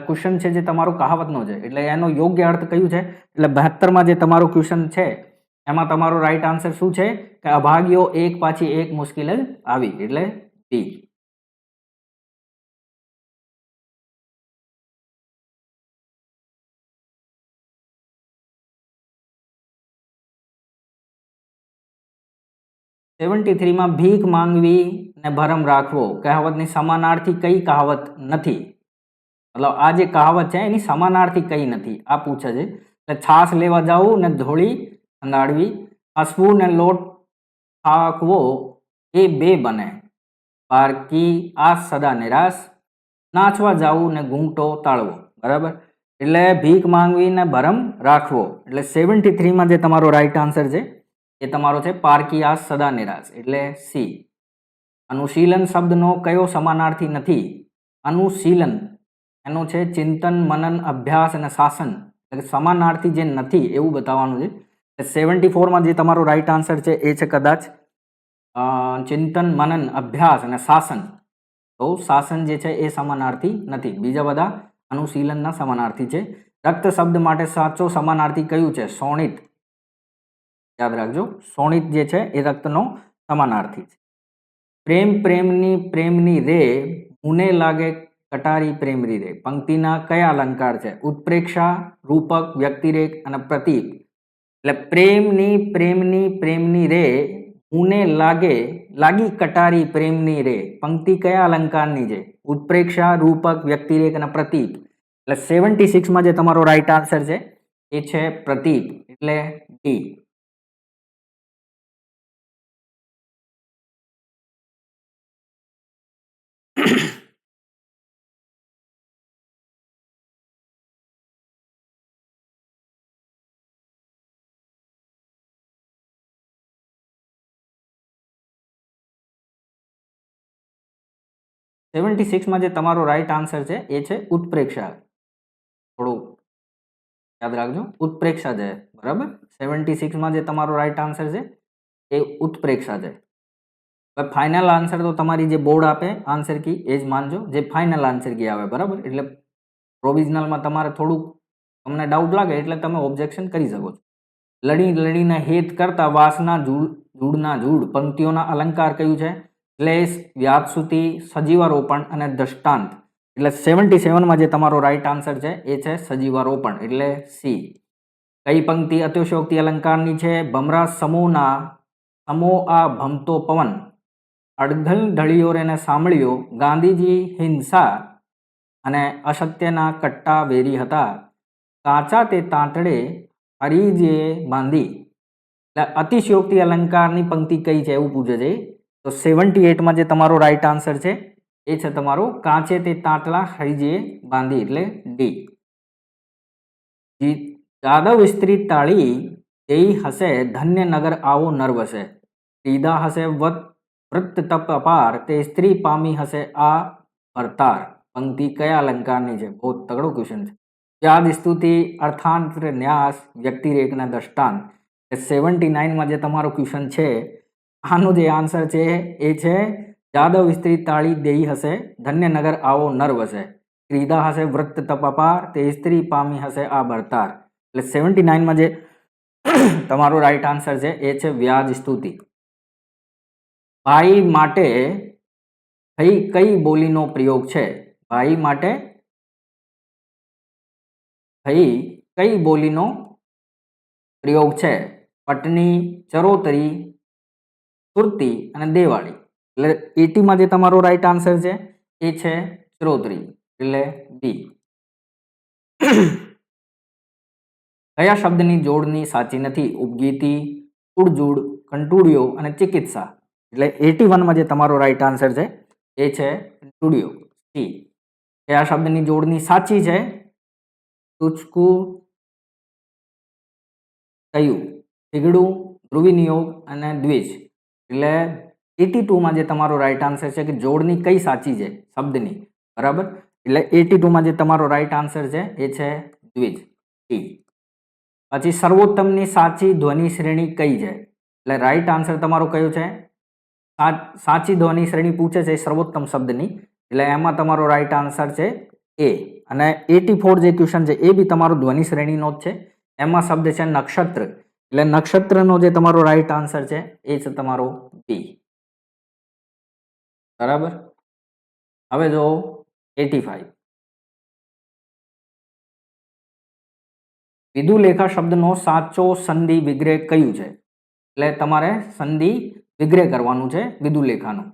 ક્વેશ્ચન છે જે તમારો કહાવતનો છે, એટલે એનો યોગ્ય અર્થ કયું છે? એટલે 72માં જે તમારો ક્વેશ્ચન છે એમાં તમારો રાઈટ આન્સર શું છે કે અભાગ્યો એક પાછી એક મુશ્કેલ જ આવી, એટલે બી. માં ભીખ માંગવી ને ભરમ રાખવો કહાવતની સમાનાર્થી કઈ કહાવત નથી? મતલબ આ જે કહાવત છે એની સમાનાર્થી કઈ નથી આ પૂછે છે. એટલે છાસ લેવા જાવું ને ધોળી અંધાડવી, હસવું ને લોટ થાકવો એ બે બને, પારકી આ સદા નિરાશ, નાચવા જાવું ને ઘૂંટો તાળવો, બરાબર. એટલે ભીખ માંગવી ને ભરમ રાખવો. એટલે 73માં જે તમારો રાઈટ આન્સર છે એ તમારો છે પારકી આ સદા નિરાશ, એટલે સી. અનુશીલન શબ્દનો કયો સમાનાર્થી નથી? અનુશીલન એનો છે ચિંતન, મનન, અભ્યાસ અને શાસન. એટલે સમાનાર્થી જે નથી એવું બતાવવાનું છે. 74માં જે તમારો રાઈટ આન્સર છે એ છે કદાચ ચિંતન, મનન, અભ્યાસ અને શાસન. તો શાસન જે છે એ સમાનાર્થી નથી, બીજા બધા અનુશીલનના સમાનાર્થી છે. રક્ત શબ્દ માટે સાચો સમાનાર્થી કયું છે? શોણિત. યાદ રાખજો, શોણિત જે છે એ રક્તનો સમાનાર્થી છે. પ્રેમની રે મુને લાગે કટારી પ્રેમરી રે પંક્તિના કયા અલંકાર છે? ઉત્પ્રેક્ષા, રૂપક, વ્યક્તિરેખ અને પ્રતીક. એટલે પ્રેમની રે મુને લાગી કટારી પ્રેમની રે પંક્તિ કયા અલંકારની છે? ઉત્પ્રેક્ષા, રૂપક, વ્યક્તિરેખ અને પ્રતીક. એટલે 76માં જે તમારો રાઈટ આન્સર છે એ છે પ્રતીક, એટલે ડી. 76 માં જે તમારો રાઈટ આન્સર છે એ છે ઉત્પ્રેક્ષા. થોડું યાદ રાખજો, ઉત્પ્રેક્ષા છે, બરાબર. 76 માં જે તમારો રાઈટ આન્સર છે એ ઉત્પ્રેક્ષા છે. હવે ફાઇનલ આન્સર તો તમારી જે બોર્ડ આપે આન્સર કી એ જ માનજો, જે ફાઇનલ આન્સર કી આવે, બરાબર. એટલે પ્રોવિઝનલમાં તમારે થોડુંક તમને ડાઉટ લાગે એટલે તમે ઓબ્જેક્શન કરી શકો છો. લડી લડીને હેત કરતા વાસના જૂડના જૂડ પંક્તિઓના અલંકાર કયું છે? ક્લેશ, વ્યાજસુતિ, સજીવારોપણ અને દ્રષ્ટાંત. એટલે 77 માં જે તમારો રાઈટ આન્સર છે એ છે સજીવારોપણ, એટલે સી. કઈ પંક્તિ અતિશયોક્તિ અલંકારની છે? ભમરા સમો આ ભમતો પવન, અડધલ ઢળિયો ને સાંભળ્યો, ગાંધીજી હિંસા અને અસત્યના કટ્ટા વેરી હતા, કાચા તે તાંતડે હરીજે બાંધી. એટલે અતિશયોક્તિ અલંકારની પંક્તિ કઈ છે એવું પૂછે છે. તો 78 માં જે તમારો રાઈટ આન્સર છે એ છે તમારો કાચે તે તાંતલા હરીજે બાંધી, એટલે ડી. જાદવ સ્ત્રી તાળી દેઈ હશે, ધન્ય નગર આવો નર વસે, પીધા હશે વૃત્ત તપ અપાર, તે સ્ત્રી પામી હશે આ ભરતાર. પંક્તિ કયા અલંકારની છે? બહુ તગડો ક્વેશ્ચન છે. વ્યાજ સ્તુતિ, અર્થાંતર ન્યાસ, વ્યક્તિરેખના દ્રષ્ટાંત. 79 માં જે તમારો ક્વેશ્ચન છે આનો જે આન્સર છે એ છે જાદવ સ્ત્રી તાળી દેઈ હશે, ધન્ય નગર આવો નર વસે, ક્રીધા હશે વૃત્ત તપ અપાર, તે સ્ત્રી પામી હશે આ ભરતાર. એટલે 79 માં જે તમારો રાઈટ આન્સર છે એ છે વ્યાજ સ્તુતિ. ભાઈ માટે કઈ બોલીનો પ્રયોગ છે? ભાઈ માટે કઈ બોલીનો પ્રયોગ છે? પટની, ચરોતરી, સુરતી અને દેવાળી. એટલે 80 માં જે તમારો રાઈટ આન્સર છે એ છે ચરોતરી, એટલે બી. કયા શબ્દની જોડણી સાચી નથી? ઉપગીતી, ઉડજુડ, કંટુડિયો અને ચિકિત્સા. એટલે 81 માં જે તમારો રાઈટ આન્સર છે એ છે કંટુડિયો, સી. કયા શબ્દની જોડણી સાચી છે? તુચકું, કયું, ઠીગડું, ધ્રુવી નિયોગ અને દ્વિજ. એટલે 82 માં જે તમારો રાઈટ આન્સર છે કે જોડણી કઈ સાચી છે શબ્દની, બરાબર. એટલે 82 માં જે તમારો રાઈટ આન્સર છે એ છે દ્વિજ, ટી. પછી સર્વોત્તમની સાચી ધ્વનિ શ્રેણી કઈ છે? એટલે રાઈટ આન્સર તમારો કયો છે? સાચી ધ્વનિ શ્રેણી પૂછે છે સર્વોત્તમ શબ્દની, એટલે એમાં તમારો રાઈટ આન્સર છે એ. અને 84 જે ક્વેશ્ચન છે એ બી તમારો ધ્વનિ શ્રેણીનો જ છે. એમાં શબ્દ છે નક્ષત્ર, એટલે નક્ષત્રનો જે તમારો રાઈટ આન્સર છે એ છે તમારો બી, બરાબર. હવે જો 85 વિધુલેખા શબ્દનો સાચો સંધિ વિગ્રહ કયું છે? એટલે તમારે સંધિ વિગ્રહ કરવાનું છે વિધુલેખાનું.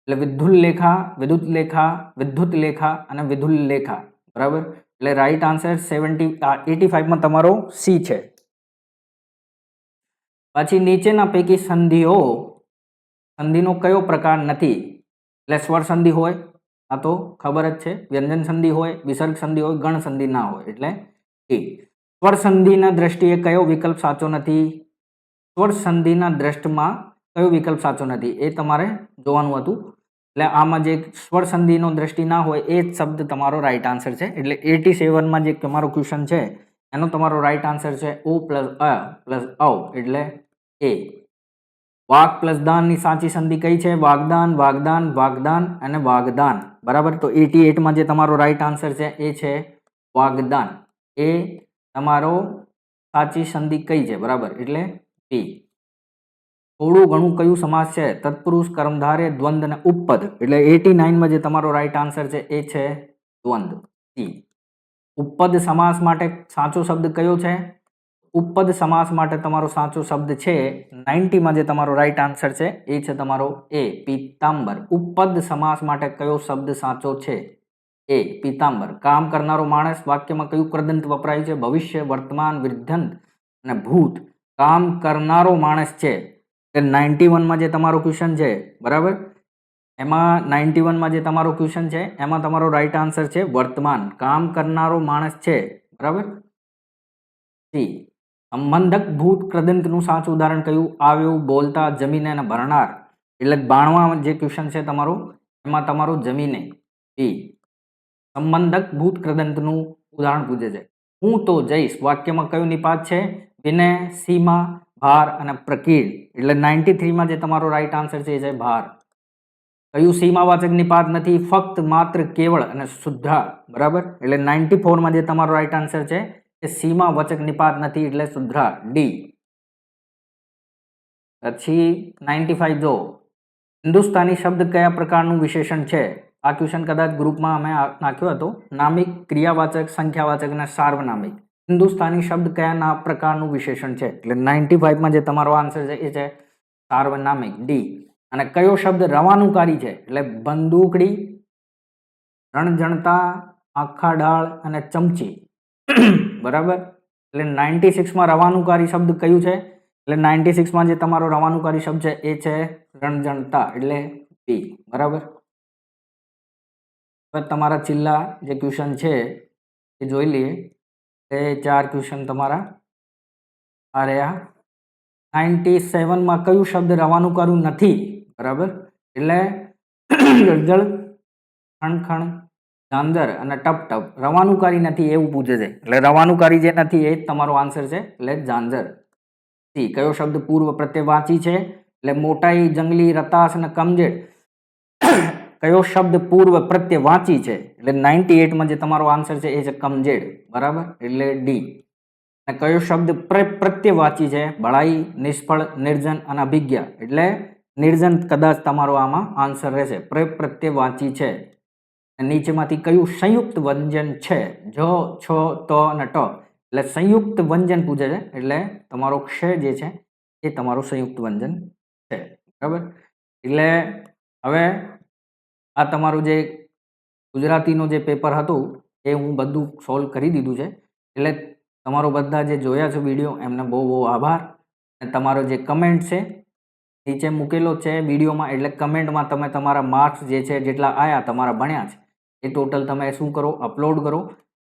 એટલે વિદ્યુલ્લેખા, વિદ્યુતલેખા, વિદ્યુતલેખા અને વિધુલ્લેખા, બરાબર. એટલે રાઈટ આન્સર 85 માં તમારો સી છે. પછી નીચેના પૈકી સંધિનો કયો પ્રકાર નથી? એટલે સ્વર સંધિ હોય, આ તો ખબર જ છે. વ્યંજન સંધિ હોય, વિસર્ગ સંધિ હોય, ગણ સંધિ ના હોય, એટલે ટી. સ્વર સંધિના દ્રષ્ટિએ કયો વિકલ્પ સાચો નથી? સ્વર સંધિના દ્રષ્ટમાં કયો વિકલ્પ સાચો નથી એ તમારે જોવાનું હતું. એટલે આમાં જે સ્વર સંધિનો દ્રષ્ટિ ના હોય એ જ શબ્દ તમારો રાઈટ આન્સર છે. એટલે 87 માં જે તમારો ક્વેશ્ચન છે એનો તમારો રાઈટ આન્સર છે ઓ પ્લસ અ પ્લસ ઔ, એટલે એ. વાગ પ્લસ દાનની સાચી સંધિ કઈ છે? વાગદાન, વાગદાન, વાગદાન અને વાગદાન, બરાબર. તો 88 માં જે તમારો રાઈટ આન્સર છે એ છે વાગદાન. એ તમારો સાચી સંધિ કઈ છે, બરાબર, એટલે ટી. થોડું ઘણું કયું સમાસ છે? તત્પુરુષ, કર્મધારય, દ્વંદ અને ઉપપદ. એટલે 89 માં જે તમારો રાઈટ આન્સર છે એ છે દ્વંદ, સી. ઉપપદ સમાસ માટે સાચો શબ્દ કયો છે? ઉપપદ સમાસ માટે તમારો સાચો શબ્દ છે 90 માં જે તમારો રાઈટ આન્સર છે એ છે તમારો એ, પીતાંબર. ઉપપદ સમાસ માટે કયો શબ્દ સાચો છે? એ, પીતાંબર. કામ કરનારો માણસ વાક્યમાં કયું કૃદંત વપરાય છે? ભવિષ્ય, વર્તમાન, વૃદ્ધંત અને ભૂત. કામ કરનારો માણસ છે. 91 માં જે તમારો ક્વેશ્ચન છે, બરાબર, એમાં 91 માં જે તમારો ક્વેશ્ચન છે એમાં તમારો રાઈટ આન્સર છે વર્તમાન. કામ કરનારો માણસ છે, બરાબર, સી. સંબંધક ભૂત કૃદંતનું સાચું ઉદાહરણ કયું? આવ્યું, બોલતા, જમીને અને ભરનાર. એટલે 92 જે ક્વેશ્ચન છે તમારો એમાં તમારો જમીને, બી સંબંધક ભૂત કૃદંતનું ઉદાહરણ પૂછે છે. હું તો જઈશ વાક્યમાં કયું નિપાત છે? વિનય, સીમા, ભાર અને પ્રકીર્ણ. એટલે 93 જે તમારો રાઈટ આન્સર છે એ છે ભાર. કયું સીમાવાચક નિપાત નથી? ફક્ત, માત્ર, કેવળ અને શુદ્ધા. બરાબર. એટલે 94 જે તમારો રાઈટ આન્સર છે એ સીમાવાચક નિપાત નથી એટલે શુદ્ધા, ડી. પછી 95 જો હિન્દુસ્તાની શબ્દ કયા પ્રકારનું વિશેષણ છે? આ ક્વેશ્ચન કદાચ ગ્રુપમાં અમે નાખ્યો હતો. નામિક, ક્રિયાવાચક, સંખ્યાવાચક અને સાર્વનામિક. હિન્દુસ્તાની શબ્દ કયા પ્રકારનું વિશેષણ છે? એટલે 95 જે તમારો આન્સર છે એ છે સાર્વનામિક, ડી. અને કયો શબ્દ રવાનુકારી છે? એટલે બંદૂકડી, રણજણતા, આખા ડાળ અને ચમચી. બરાબર. એટલે 96 રવાનુકારી શબ્દ કયું છે? એટલે 96 જે તમારો રવાનુકારી શબ્દ છે એ છે રણજણતા એટલે બી. બરાબર. હવે તમારા છેલ્લા જે ક્વેશ્ચન છે એ જોઈ લઈએ. એ 4 ક્વેશ્ચન તમારા આ રહ્યા. 97 કયું શબ્દ રવાનુકારું નથી? બરાબર. એટલે જળજળ, ખણખણ, ઝાંઝર અને ટપ ટપ રવાનુકારી નથી એવું પૂછે છે. એટલે રવાનુકારી જે નથી એ જ તમારો આન્સર છે એટલે ઝાંઝર. સી કયો શબ્દ પૂર્વ પ્રત્યયવાચી છે? એટલે મોટાઈ, જંગલી, રતાશ અને કમજેડ. કયો શબ્દ પૂર્વ પ્રત્યયવાચી છે? એટલે 98 જે તમારો આન્સર છે એ છે કમજેડ. બરાબર. એટલે ડી. અને કયો શબ્દ પ્રત્યયવાચી છે? ભળાઈ, નિષ્ફળ, નિર્જન અને અભિજ્ઞા. એટલે નિર્જન કદાચ તમારો આમાં આન્સર રહેશે. પ્રત્યયવાચી છે. નીચેમાંથી કયું સંયુક્ત વ્યંજન છે? જ, છ, ત અને ટ. એટલે સંયુક્ત વ્યંજન પૂછે છે એટલે તમારો ક્ષ જે છે એ તમારું સંયુક્ત વ્યંજન છે. બરાબર. એટલે હવે આ તમારું જે ગુજરાતીનું જે પેપર હતું એ હું બધું સોલ્વ કરી દીધું છે. એટલે તમારો બધા જે જોયા છે વિડીયો એમને બહુ બહુ આભાર. અને તમારો જે કમેન્ટ છે નીચે મૂકેલો છે વિડીયોમાં. એટલે કમેન્ટમાં તમે તમારા માર્ક્સ જે છે જેટલા આવ્યા તમારા ભણ્યા છે એ ટોટલ તમે શું કરો? અપલોડ કરો.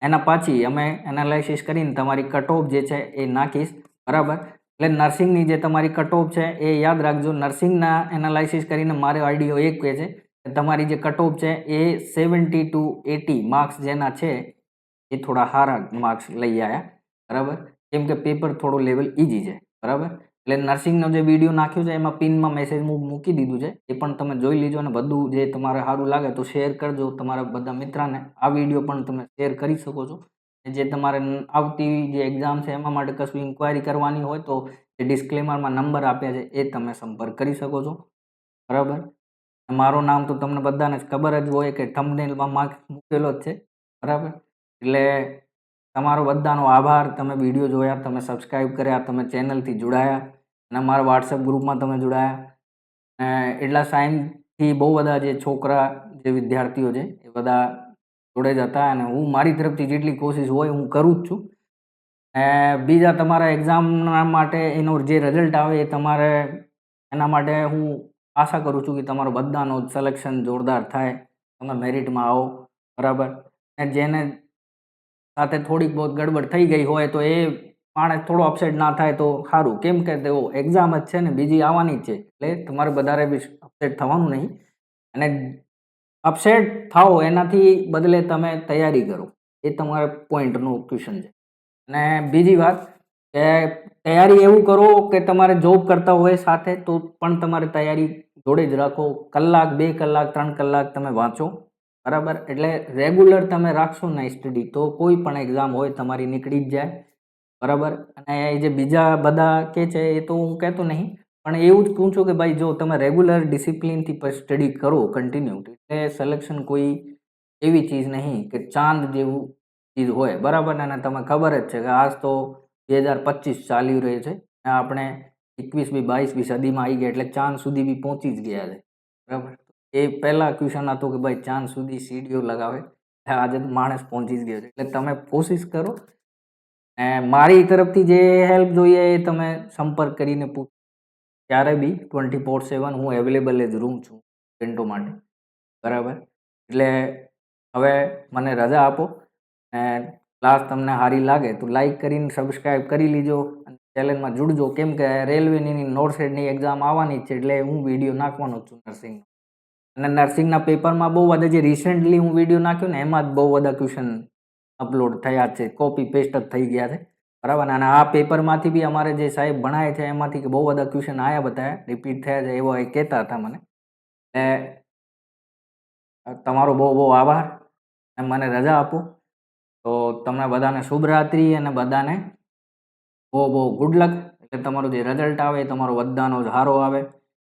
એના પછી અમે એનાલાઇસિસ કરીને તમારી કટ ઓફ જે છે એ નાખીશ. બરાબર. એટલે નર્સિંગની જે તમારી કટ ઓફ છે એ યાદ રાખજો. નર્સિંગના એનાલાઇસિસ કરીને મારો આઈડિયો એક કહે છે કે તમારી જે કટ ઓફ છે એ 70 to 80 માર્ક્સ જેના છે એ થોડા સારા માર્ક્સ લઈ આવ્યા. બરાબર. કેમ કે પેપર થોડું લેવલ ઇઝી છે. બરાબર. એટલે નર્સિંગનો જે વિડીયો નાખ્યો છે એમાં પિનમાં મેસેજ મૂકી દીધું છે એ પણ તમે જોઈ લીજો. અને બધું જે તમારે સારું લાગે તો શેર કરજો તમારા બધા મિત્રને. આ વિડીયો પણ તમે શેર કરી શકો છો. જે તમારે આવતી જે એક્ઝામ છે એમાં માટે કશું ઇન્ક્વાયરી કરવાની હોય તો જે ડિસ્ક્લેમરમાં નંબર આપ્યા છે એ તમે સંપર્ક કરી શકો છો. બરાબર. મારું નામ તો તમને બધાને જ ખબર જ હોય કે થંબનેલમાં માર્ક મૂકેલો જ છે. બરાબર. એટલે તમારો બધાનો આભાર. તમે વિડીયો જોયા, તમે સબસ્ક્રાઈબ કર્યા, તમે ચેનલથી જોડાયા અને મારા વોટ્સએપ ગ્રુપમાં તમે જોડાયા. એટલા ટાઈમથી બહુ બધા જે છોકરા જે વિદ્યાર્થીઓ છે એ બધા જોડે જ હતા. અને હું મારી તરફથી જેટલી કોશિશ હોય હું કરું જ છું. બીજા તમારા એક્ઝામના માટે એનો જે રિઝલ્ટ આવે એ તમારે એના માટે હું આશા કરું છું કે તમારો બધાનો સિલેક્શન જોરદાર થાય, તમે મેરિટમાં આવો. બરાબર. અને જેને સાથે થોડીક બહુ ગડબડ થઈ ગઈ હોય તો એ માણસ થોડો અપસેટ ના થાય તો સારું. કેમ કે તેઓ એક્ઝામ જ છે ને બીજી આવવાની જ છે એટલે તમારે વધારે બી અપસેટ થવાનું નહીં. અને અપસેટ થાઓ એનાથી બદલે તમે તૈયારી કરો એ તમારા પોઈન્ટનું ક્વેશ્ચન છે. અને બીજી વાત કે તૈયારી એવું કરો કે તમારે જોબ કરતા હોય સાથે તો પણ તમારે તૈયારી જોડે જ રાખો. કલાક, 2 કલાક, 3 કલાક તમે વાંચો. બરાબર. એટલે રેગ્યુલર તમે રાખશો ને સ્ટડી તો કોઈ પણ એક્ઝામ હોય તમારી નીકળી જ જાય. બરાબર. અને એ જે બીજા બધા કે છે એ તો હું કહેતો નહીં પણ એવું જ કહું છું કે ભાઈ જો તમે રેગ્યુલર ડિસિપ્લિનથી સ્ટડી કરો કન્ટિન્યુ એટલે સિલેક્શન કોઈ એવી ચીજ નહીં કે ચાંદ જેવું ચીજ હોય. બરાબર. અને તમને ખબર જ છે કે આજ તો 2025 ચાલી રહ્યું છે. આપણે 21મી 22મી સદીમાં આવી ગયા એટલે ચાંદ સુધી બી પહોંચી જ ગયા છે. બરાબર. એ પહેલા ક્વેશ્ચન હતો કે ભાઈ ચાંદ સુધી સીડીઓ લગાવે. આજે માણસ પહોંચી જ ગયો છે. એટલે તમે કોશિશ કરો. મારી તરફથી જે હેલ્પ જોઈએ એ તમે સંપર્ક કરીને પૂછો. ત્યારે બી 24/7 હું અવેલેબલ જ રૂમ છું સ્ટુડન્ટો માટે. બરાબર. એટલે હવે મને રજા આપો. ક્લાસ તમને સારી લાગે તો લાઈક કરીને સબસ્ક્રાઈબ કરી લીજો અને ચેનલમાં જોડજો. કેમ કે રેલવેની નોર્થ સાઇડની એક્ઝામ આવવાની જ છે એટલે હું વિડીયો નાખવાનો છું નર્સિંગનો. અને નર્સિંગના પેપરમાં બહુ બધા જે રિસેન્ટલી હું વિડીયો નાખ્યો ને એમાં જ બહુ બધા ક્વેશ્ચન અપલોડ થયા છે, કોપી પેસ્ટ જ થઈ ગયા છે, બરાબર. અને આ પેપરમાંથી બી અમારે જે સાહેબ ભણાય છે એમાંથી બહુ બધા ક્વેશ્ચન આવ્યા, બધા રિપીટ થયા છે એવો એ કહેતા હતા મને. તમારો બહુ બહુ આભાર અને મને રજા આપો. તો તમને બધાને શુભ રાત્રિ અને બધાને બહુ બહુ ગુડ લક. એટલે તમારું જે રિઝલ્ટ આવે એ તમારો બધાનો સારો આવે,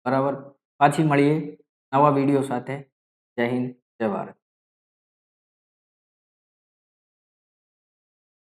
બરાબર. પાછી મળીએ નવા વિડીયો સાથે. જય હિન્દ, જય ભારત.